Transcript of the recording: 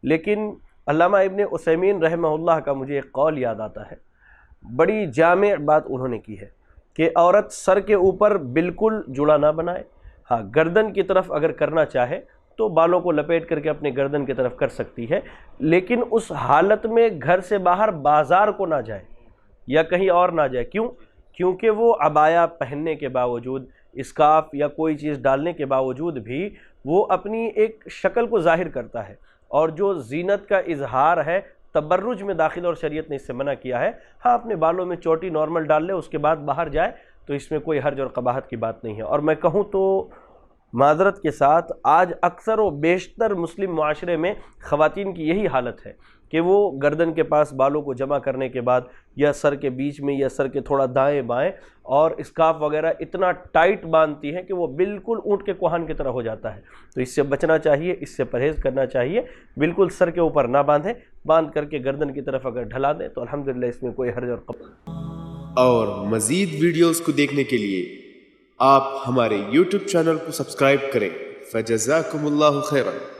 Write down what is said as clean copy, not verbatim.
لیکن علامہ ابن عثیمین رحمہ اللہ کا مجھے ایک قول یاد آتا ہے، بڑی جامع بات انہوں نے کی ہے کہ عورت سر کے اوپر بالکل جڑا نہ بنائے، ہاں گردن کی طرف اگر کرنا چاہے تو بالوں کو لپیٹ کر کے اپنے گردن کی طرف کر سکتی ہے، لیکن اس حالت میں گھر سے باہر بازار کو نہ جائے یا کہیں اور نہ جائے۔ کیوں؟ کیونکہ وہ عبایا پہننے کے باوجود، اسکارف یا کوئی چیز ڈالنے کے باوجود بھی وہ اپنی ایک شکل کو ظاہر کرتا ہے، اور جو زینت کا اظہار ہے تبرج میں داخل، اور شریعت نے اس سے منع کیا ہے۔ ہاں اپنے بالوں میں چوٹی نارمل ڈال لے، اس کے بعد باہر جائے تو اس میں کوئی حرج اور قباحت کی بات نہیں ہے۔ اور میں کہوں تو معذرت کے ساتھ آج اکثر و بیشتر مسلم معاشرے میں خواتین کی یہی حالت ہے کہ وہ گردن کے پاس بالوں کو جمع کرنے کے بعد یا سر کے بیچ میں یا سر کے تھوڑا دائیں بائیں اور اسکارف وغیرہ اتنا ٹائٹ باندھتی ہیں کہ وہ بالکل اونٹ کے کوہان کی طرح ہو جاتا ہے۔ تو اس سے بچنا چاہیے، اس سے پرہیز کرنا چاہیے، بالکل سر کے اوپر نہ باندھیں، باندھ کر کے گردن کی طرف اگر ڈھلا دیں تو الحمدللہ اس میں کوئی حرج اور قباحت۔ اور مزید ویڈیوز کو دیکھنے کے لیے آپ ہمارے YouTube چینل کو سبسکرائب کریں۔ فجزاکم اللہ خیرا۔